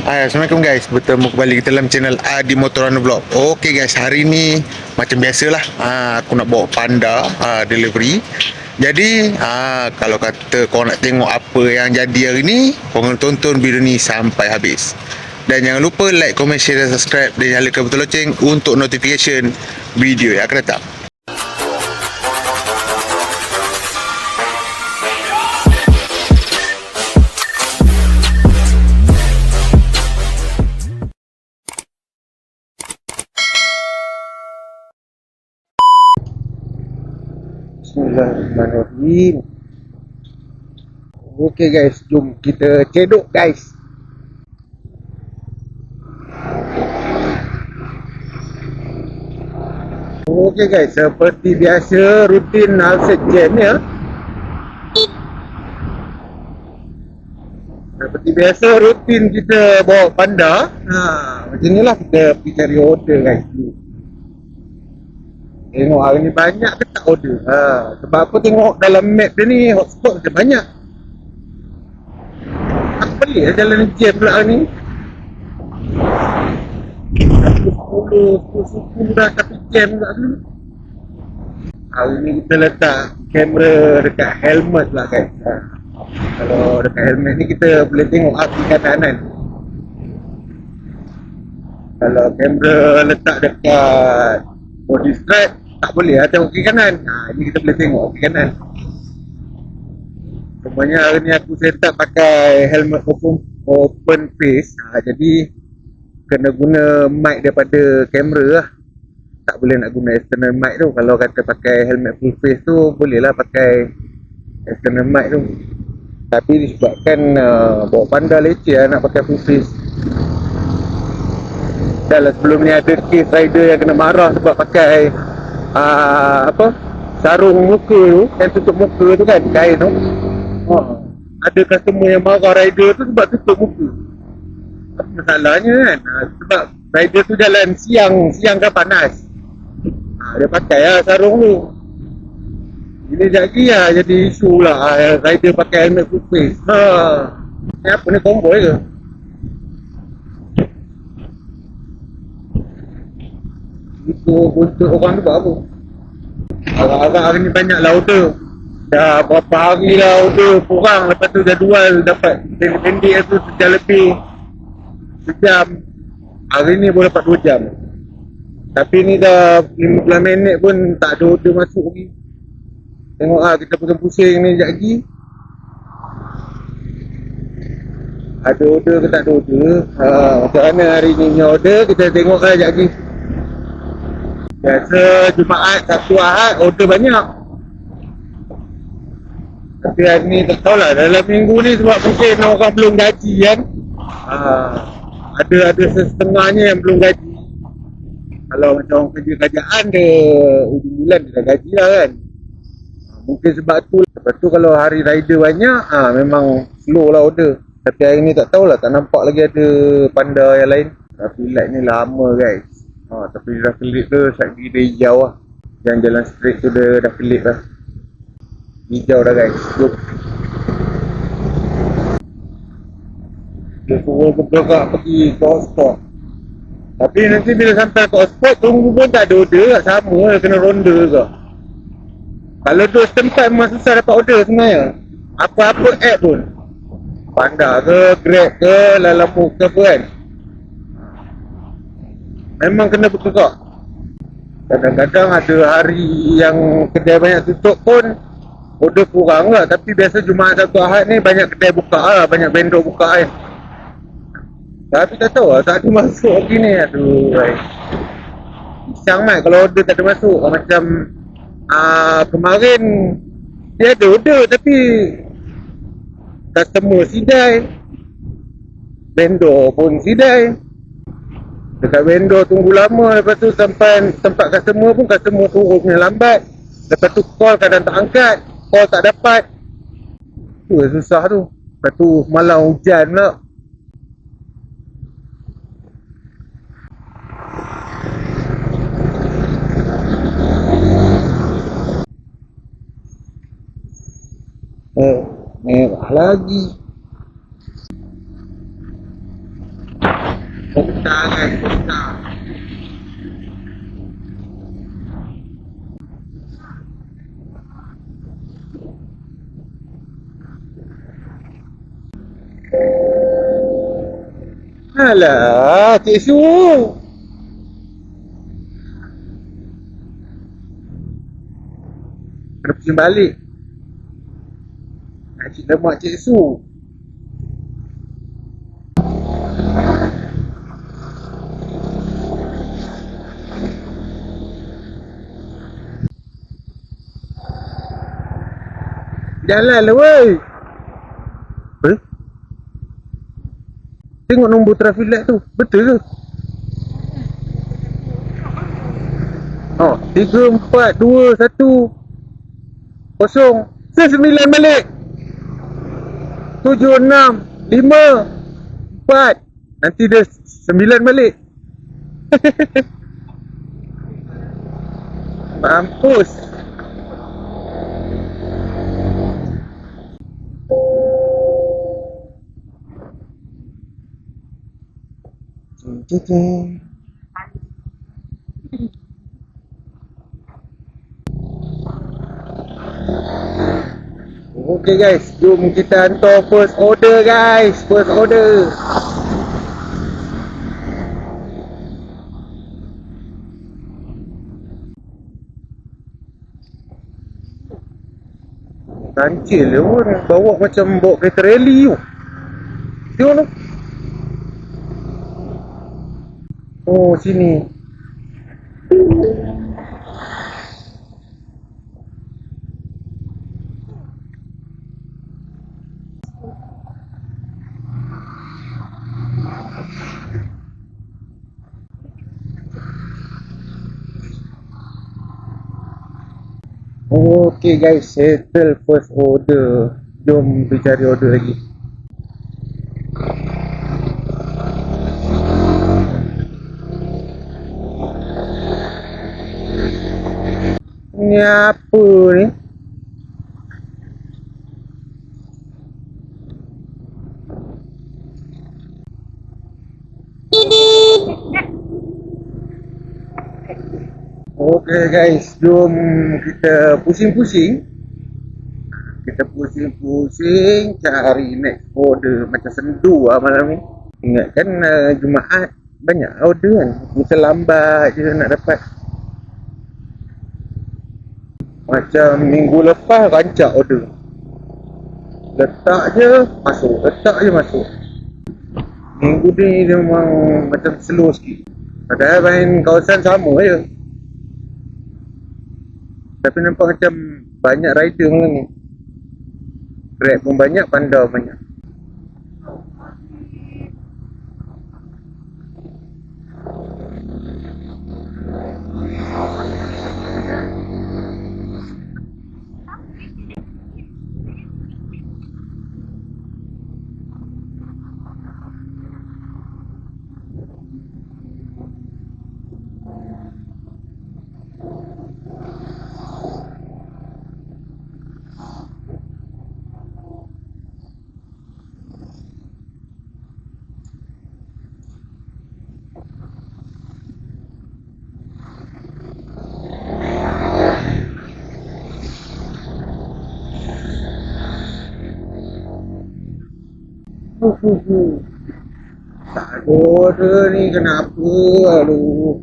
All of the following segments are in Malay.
Hai, Assalamualaikum guys. Bertemu kembali kita dalam channel Adi Motorano Vlog. Okey guys, hari ni macam biasalah, aku nak bawa panda delivery. Jadi, kalau kata kau nak tengok apa yang jadi hari ni, korang tonton video ni sampai habis. Dan jangan lupa like, comment, share dan subscribe dan nyalakan butang loceng untuk notification video yang akan datang. Bismillahirrahmanirrahim. Okey guys, jom kita cedok guys. Okey guys, seperti biasa rutin Alset Jam ya. Seperti biasa rutin kita bawa panda. Macam inilah kita pergi cari order guys. Tengok hari ni banyak ke tak order. Sebab apa tengok dalam map dia ni hotspot macam banyak. Aku pelik lah jalan jam pula hari ni. 10 dah tapi jam pula tu. Hari ni kita letak kamera dekat helmet lah guys. Kalau dekat helmet ni kita boleh tengok api kanan. Kalau kamera letak dekat body strap tak boleh lah tengok kiri kanan. Ni kita boleh tengok kiri kanan. Semuanya hari ni aku set up pakai helmet open face. Jadi kena guna mic daripada kamera lah. Tak boleh nak guna external mic tu. Kalau kata pakai helmet full face tu boleh lah pakai external mic tu. Tapi disebabkan bawa panda leceh lah nak pakai full face. Dah lah sebelum ni ada case rider yang kena marah sebab pakai sarung muka tu, yang tutup muka tu kan, kain tu. Ada customer yang marah rider tu sebab tutup muka. Apa masalahnya kan? Sebab rider tu jalan siang kan panas. Dia pakai lah sarung tu. Ini lagi lah jadi isu lah, rider pakai helmet full face. Ni apa ni, convoy ke? Itu untuk orang tu buat apa? Agak-agak hari ni banyak lah order. Dah berapa hari lah order kurang. Lepas tu jadual dapat pendek-pendek tu sejam lebih. Sejam. Hari ni boleh dapat 2 jam. Tapi ni dah 15 minit pun tak ada order masuk lagi. Tengok lah kita pusing-pusing ni sekejap lagi. Ada order ke tak ada order. Macam mana hari ni punya order kita tengok lah sekejap lagi. Biasa Jumaat, Sabtu, Ahad order banyak. Tapi hari ni tak tahulah dalam minggu ni sebab mungkin orang belum gaji kan. Ada setengahnya yang belum gaji. Kalau macam orang kerja kerajaan dia hujung bulan dia dah gaji lah kan. Mungkin sebab tu. Lepas tu kalau hari rider banyak memang slow lah order. Tapi hari ni tak tahulah, tak nampak lagi ada panda yang lain. Tapi light ni lama guys. Tapi dia dah kelip tu, side dia hijau lah. Yang jalan straight tu dia dah kelip lah. Hijau dah guys. Jom. Dia suruh bergerak pergi ke hotspot. Tapi nanti bila sampai ke hotspot, tunggu pun tak ada order lah. Sama lah, kena ronda ke. Kalau tu setempat memang susah dapat order sebenarnya. Apa-apa app pun. Panda ke, Grab ke, Lalamove ke apa kan. Memang kena bergerak. Kadang-kadang ada hari yang kedai banyak tutup pun order kurang lah. Tapi biasa Jumaat, Sabtu, Ahad ni banyak kedai buka lah. Banyak vendor buka kan. Tapi tak tahu lah, tak ada masuk lagi ni. Aduh guys, pisang mat kalau order tak ada masuk. Macam kemarin dia ada order tapi customer sidai, vendor pun sidai. Dekat vendor tunggu lama, lepas tu sampai tempat customer pun customer turun punya lambat. Lepas tu call kadang tak angkat, call tak dapat. Tu susah tu. Lepas tu malam hujan pula. Merah lagi. Bentar guys, bentar. Alah, Cik Su. Kena pusing balik. Cik lemak Cik Su. Jalan lah weh. Eh? Tengok nombor traffic light tu. Betul ke? Oh, 3, 4, 2, 1 0. Saya 9 balik. 7, 6, 5, 4. Nanti dia 9 balik. Mampus. Okay guys, jom kita hantar first order guys. First order. Kancil dia pun bawa macam bawa kereta rally tu. Tengok tu. Oh sini. Okay guys, settle first order. Jom pergi cari order lagi. Ni apa ni? Okay guys, jom kita pusing-pusing. Kita pusing-pusing cari next order. Macam sendu lah malam ni. Ingat kan Jumaat banyak order kan. Kita lambat je nak dapat. Macam minggu lepas rancak order. Letak je masuk, letak je masuk. Minggu ni dia memang macam slow sikit. Padahal main kawasan sama je. Tapi nampak macam banyak rider malam ni. Grab pun banyak, Panda banyak. Tak ada order ni, kenapa? Aduh,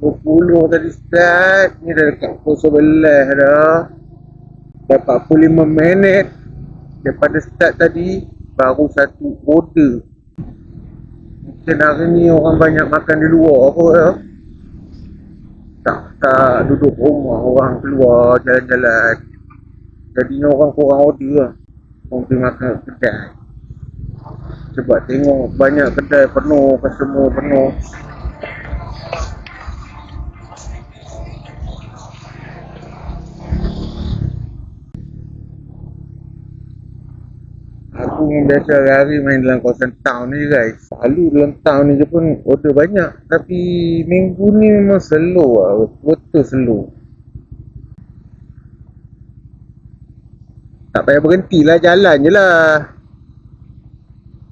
20 tadi start. Ni dah dekat pukul 11 dah. Dah 45 minit daripada start tadi. Baru satu order. Mungkin hari ni orang banyak makan di luar kot ya. Tak duduk rumah, orang keluar jalan-jalan. Jadinya orang kurang order lah. Orang pergi makan kedai. Sebab tengok banyak kedai penuh, customer penuh. Aku biasa hari-hari main dalam kawasan town ni guys. Selalu dalam town ni je pun order banyak. Tapi minggu ni memang slow lah. Betul slow. Tak payah berhenti lah, jalan je lah.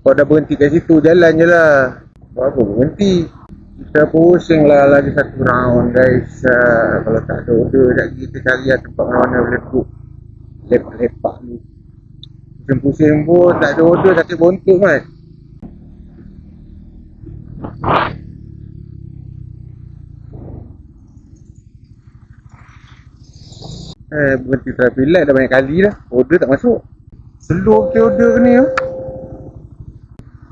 Kau dah berhenti kat situ, jalan je lah. Buat apa berhenti? Kita pusing lah lagi satu round guys. Kalau tak ada order sekejap lagi kita cari lah tempat mana boleh duduk lepak-lepak ni. Pusing-pusing pun tak ada order, sakit bontot kan. Berhenti traffic light dah banyak kali dah, order tak masuk. Slow ke order ke ni ya?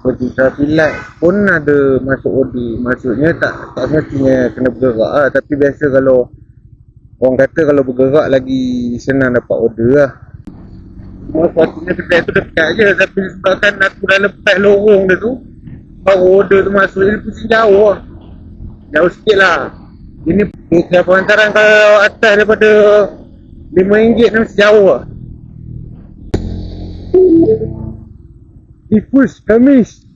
Berhenti traffic light pun ada masuk order. Maksudnya tak mestinya kena bergerak lah. Tapi biasa kalau orang kata kalau bergerak lagi senang dapat order lah. Sepatutnya kedai tu dekat je, tapi sebabkan aku dah lepas lorong dia tu, baru order tu masuk, jadi pusing jauh lah. Jauh sikit lah. Ini perantaran kalau atas daripada RM5 ni mesti jauh lah. Tifus, Kamis.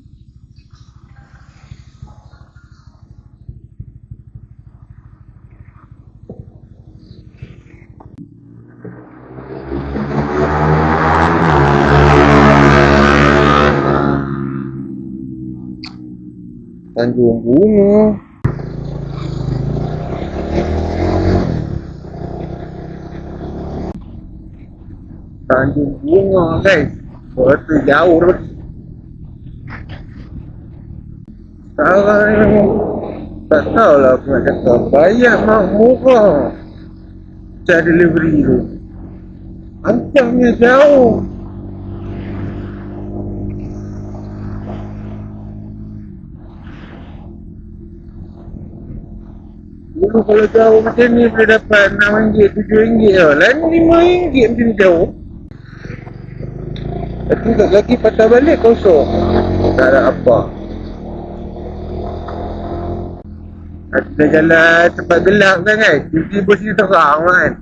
Tanjung Bunga. Tanjung Bunga guys. Berarti jauh lagi. Sekarang ni memang tak tahulah aku nak cakap. Bayar mak murah cara delivery tu. Ancamnya jauh. Dulu kalau jauh macam ni boleh dapat RM6, RM7 tau. Lain RM5 macam ni jauh. Tapi tak lagi patah balik kosong. Tak ada apa. Kita jalan tempat gelap kan guys. Tiba-tiba sini terang kan.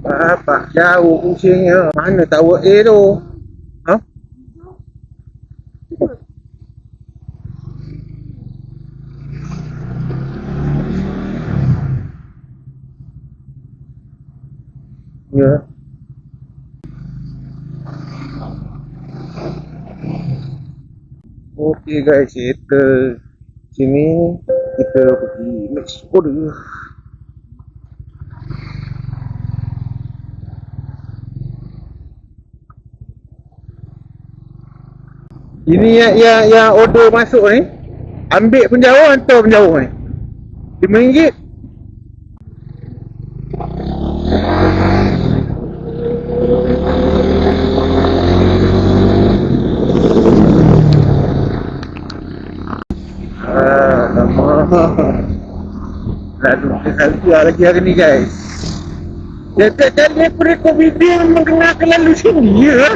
Bapak jauh pusingnya. Mana tower A tu? Ha? Ya. Okey guys, kita sini kita pergi next order. Ini yang order masuk ni, ambil pun jauh, hantar pun jauh ni. RM5. Aduh, kita lagi hari ni guys. Jadi aku rekod video memang kena lalu sini ya.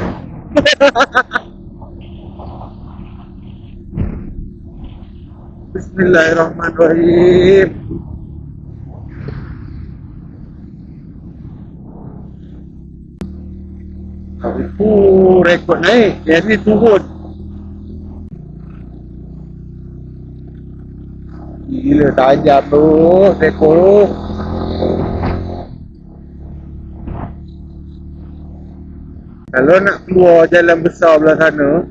Bismillahirrahmanirrahim. Itu rekod naik, yang ni turun. Gila tajam tu rekod tu. Kalau nak keluar jalan besar belah sana,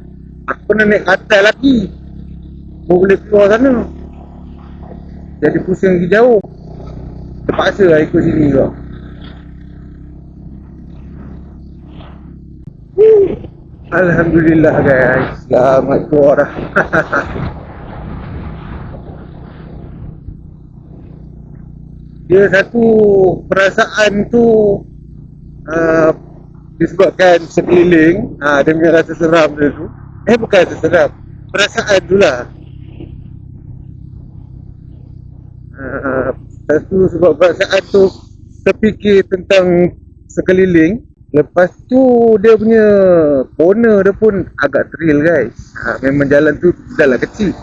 aku nak naik atas lagi baru boleh keluar sana. Jadi pusing lagi jauh. Terpaksa lah ikut sini juga. Alhamdulillah guys, selamat keluar dah. Dia satu perasaan tu disebabkan sekeliling, dia punya rasa seram dia tu. Bukan rasa seram, perasaan tu lah. Satu sebab perasaan tu terfikir tentang sekeliling. Lepas tu dia punya corner dia pun agak thrill guys. Memang jalan tu jalan kecil.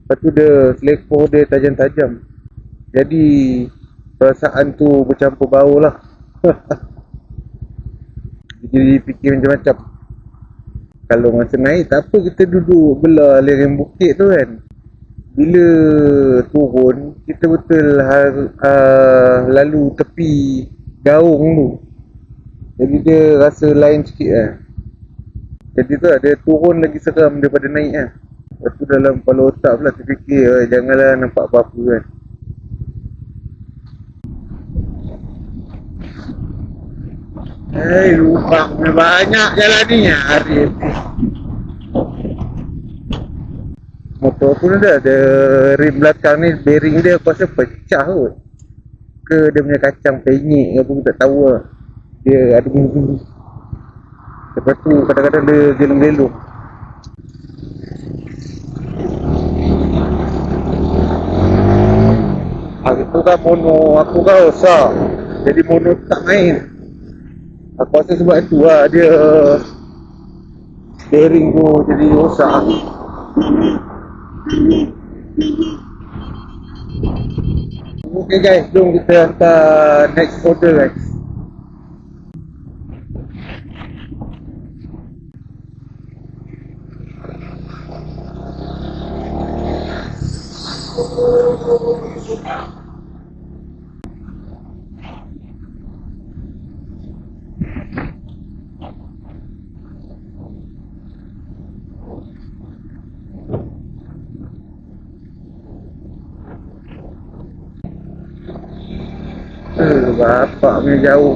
Lepas tu dia selekor dia tajam-tajam. Jadi perasaan tu bercampur bau lah. jadi fikir macam-macam. Kalau masa naik tak apa, kita duduk belah lereng bukit tu kan. Bila turun kita betul lalu tepi gaung tu. Jadi dia rasa lain sikit lah. Jadi tu lah, dia turun lagi seram daripada naik lah. Lepas tu dalam kepala otak pula terfikir, janganlah nampak apa-apa kan. Lubang banyak jalan ni hari ni. Motor pun ada rim belakang ni, bearing dia aku rasa pecah kot. Ke dia punya kacang penyek ke apa, aku tak tahu lah. Dia ada bunyi. Lepas tu kadang-kadang dia gelung-gelung. Hari tu kan mono aku kan rosak. Jadi mono tak main. Aku rasa sebab tu lah dia bearing tu jadi rosak. Okay guys, jom kita hantar next order guys. Bapak punya jauh.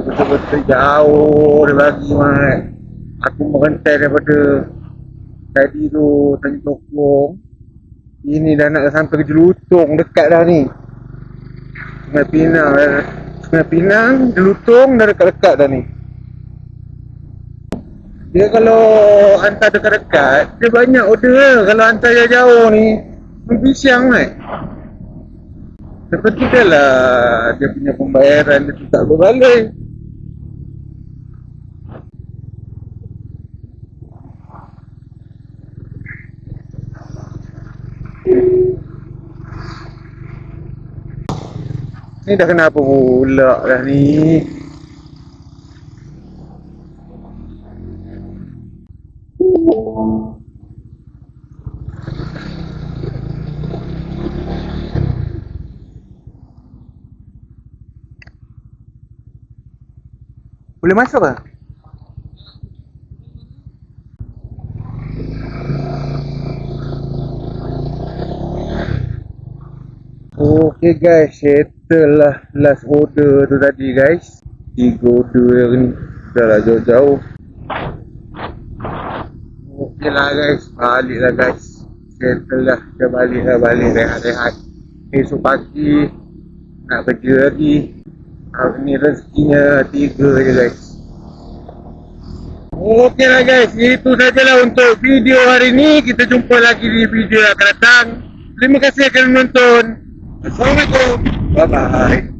Betul-betul jauh dia bagi mat. Aku merentai daripada tadi tu Tanjung Tokong. Ini dah nak sampai ke Jelutong, dekat dah ni. Sungai Pinang, Jelutong dah dekat-dekat dah ni. Dia kalau hantar dekat-dekat, dia banyak order lah. Kalau hantar jauh-jauh ni membisiang kan. Seperti dah lah dia punya pembayaran dia tu tak berbaloi. Ni dah kenapa pula dah ni. Boleh masuk ke? Okay guys, settle lah last order tu tadi guys. 3 order ni dah lah jauh-jauh. Okay lah guys, balik lah guys. Settle lah, kita balik rehat-rehat. Esok pagi nak kerja lagi. Hari ni rezekinya 3 je guys. Okay lah guys, itu sajalah untuk video hari ni. Kita jumpa lagi di video yang akan datang. Terima kasih kerana menonton. Assalamualaikum. Bye bye.